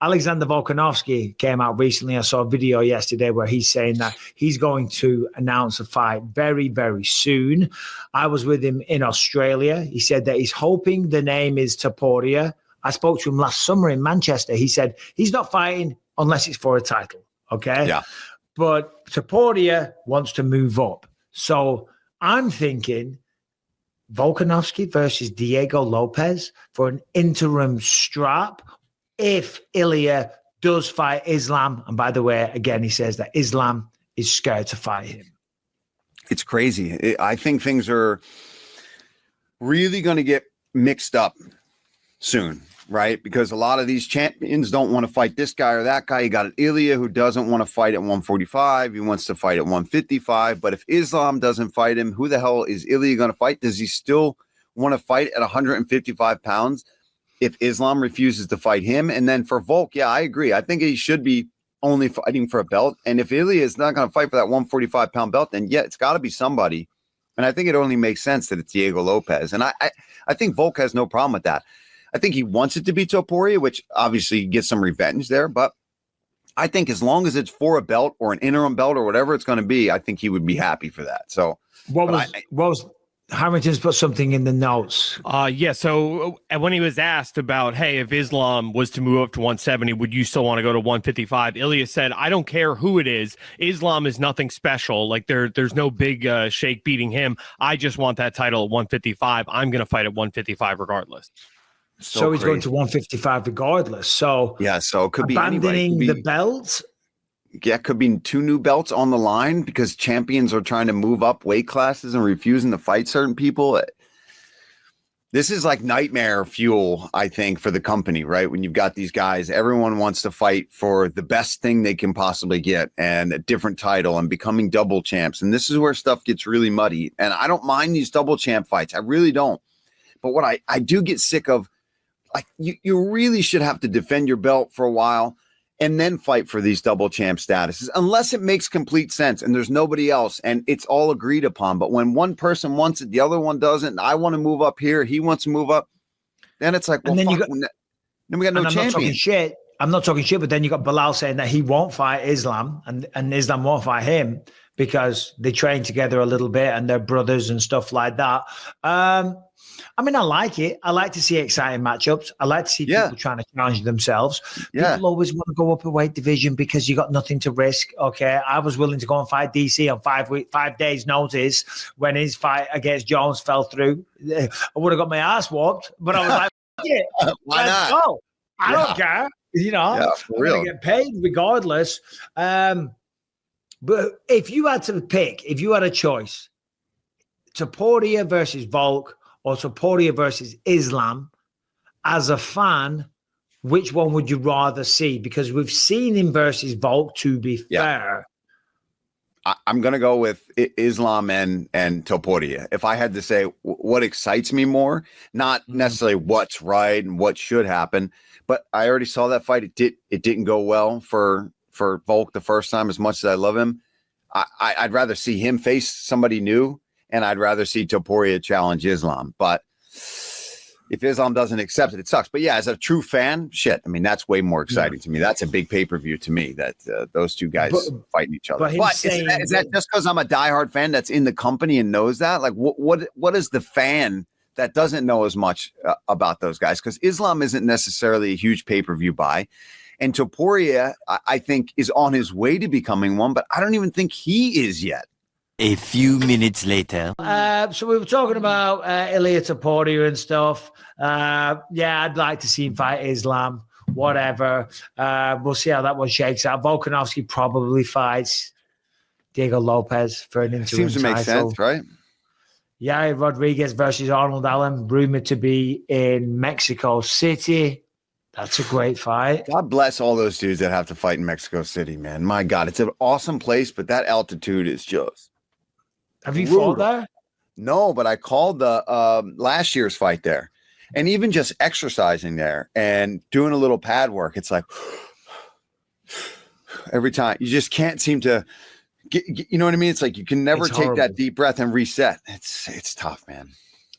Alexander Volkanovski came out recently. I saw a video yesterday where he's saying that he's going to announce a fight very, very soon. I was with him in Australia. He said that he's hoping the name is Topuria. I spoke to him last summer in Manchester. He said he's not fighting unless it's for a title, okay? Yeah. But Topuria wants to move up. So I'm thinking Volkanovski versus Diego Lopez for an interim strap if Ilia does fight Islam. And by the way, again, he says that Islam is scared to fight him. It's crazy. I think things are really going to get mixed up soon, right? Because a lot of these champions don't want to fight this guy or that guy. You got Ilia who doesn't want to fight at 145. He wants to fight at 155. But if Islam doesn't fight him, who the hell is Ilia going to fight? Does he still want to fight at 155 pounds if Islam refuses to fight him? And then for Volk, yeah, I agree. I think he should be only fighting for a belt. And if Ilia is not going to fight for that 145-pound belt, then yeah, it's got to be somebody. And I think it only makes sense that it's Diego Lopez. And I think Volk has no problem with that. I think he wants it to be Topuria, which obviously gets some revenge there. But I think as long as it's for a belt or an interim belt or whatever it's going to be, I think he would be happy for that. So what was Harrington's put something in the notes? Yeah. So when he was asked about, hey, if Islam was to move up to 170, would you still want to go to 155? Ilia said, I don't care who it is. Islam is nothing special. Like there's no big shake beating him. I just want that title at 155. I'm going to fight at 155 regardless. So he's going to 155 regardless. So yeah, so it could be abandoning the belt. Yeah, it could be 2 new belts on the line because champions are trying to move up weight classes and refusing to fight certain people. This is like nightmare fuel, I think, for the company, right? When you've got these guys, everyone wants to fight for the best thing they can possibly get and a different title and becoming double champs. And this is where stuff gets really muddy. And I don't mind these double champ fights. I really don't. But what I do get sick of, like you really should have to defend your belt for a while and then fight for these double champ statuses, unless it makes complete sense and there's nobody else and it's all agreed upon. But when one person wants it, the other one doesn't. I want to move up here. He wants to move up. Then it's like, well, then we got no champion. I'm not talking shit, but then you got Bilal saying that he won't fight Islam and Islam won't fight him because they train together a little bit and they're brothers and stuff like that. I mean, I like it. I like to see exciting matchups. I like to see people trying to challenge themselves. Yeah. People always want to go up a weight division because you got nothing to risk. Okay, I was willing to go and fight DC on 5 days' notice when his fight against Jones fell through. I would have got my ass whooped, but I was like, yeah, why not? Go. I don't care. You know, I'm going to get paid regardless. But if you had to pick, if you had a choice, Topuria versus Volk, or Topuria versus Islam, as a fan, which one would you rather see? Because we've seen him versus Volk, to be fair. I'm going to go with Islam and Topuria. If I had to say what excites me more, not necessarily what's right and what should happen, but I already saw that fight. It didn't go well for Volk the first time as much as I love him. I'd rather see him face somebody new. And I'd rather see Topuria challenge Islam. But if Islam doesn't accept it, it sucks. But yeah, as a true fan, shit, I mean, that's way more exciting to me. That's a big pay-per-view to me that those two guys fighting each other. But is that just because I'm a diehard fan that's in the company and knows that? Like, what is the fan that doesn't know as much about those guys? Because Islam isn't necessarily a huge pay-per-view buy. And Topuria, I think, is on his way to becoming one, but I don't even think he is yet. A few minutes later. So we were talking about Ilia Topuria and stuff. I'd like to see him fight Islam, whatever. We'll see how that one shakes out. Volkanovski probably fights Diego Lopez for an interim Seems to make sense, right? Yair Rodriguez versus Arnold Allen, rumored to be in Mexico City. That's a great fight. God bless all those dudes that have to fight in Mexico City, man. My God, it's an awesome place, but that altitude is just... Have you fought there? No, but I called the last year's fight there. And even just exercising there and doing a little pad work, it's like every time you just can't seem to get, you know what I mean? It's like you can never take that deep breath and reset. It's tough, man.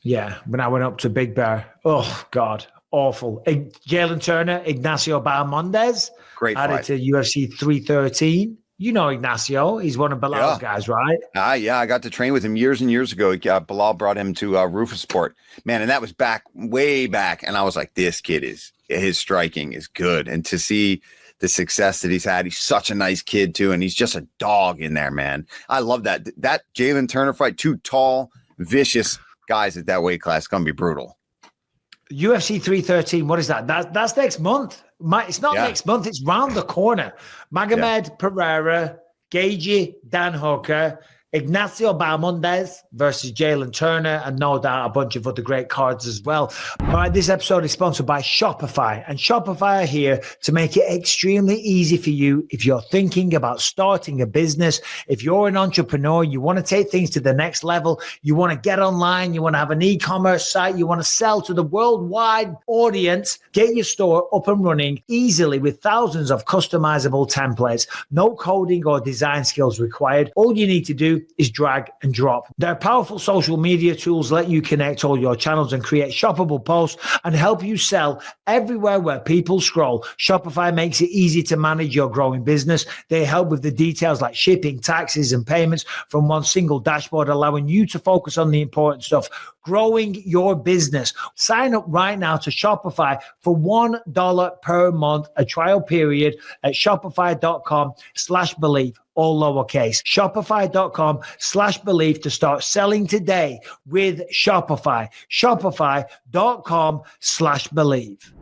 Yeah. When I went up to Big Bear, oh God, awful. Jalen Turner, Ignacio Bahamondes, Great added fight. to UFC 313. You know Ignacio. He's one of Bilal's guys, right? Yeah, I got to train with him years and years ago. Bilal brought him to Rufus Sport. Man, and that was way back. And I was like, this kid his striking is good. And to see the success that he's had, he's such a nice kid too. And he's just a dog in there, man. I love that. That Jalen Turner fight, two tall, vicious guys at that weight class, going to be brutal. UFC 313, what is that? That's next month. It's not next month, it's round the corner. Magomed Pereira, Gagey, Dan Hooker, Ignacio Bahamondes versus Jalen Turner, and no doubt a bunch of other great cards as well. All right, this episode is sponsored by Shopify, and Shopify are here to make it extremely easy for you if you're thinking about starting a business. If you're an entrepreneur, you want to take things to the next level, you want to get online, you want to have an e-commerce site, you want to sell to the worldwide audience, get your store up and running easily with thousands of customizable templates, no coding or design skills required. All you need to do is drag and drop. Their powerful social media tools let you connect all your channels and create shoppable posts and help you sell everywhere where people scroll. Shopify makes it easy to manage your growing business. They help with the details like shipping, taxes, and payments from one single dashboard, allowing you to focus on the important stuff, growing your business. Sign up right now to Shopify for $1 per month, a trial period at shopify.com/believe. All lowercase. Shopify.com/believe to start selling today with Shopify. Shopify.com/believe.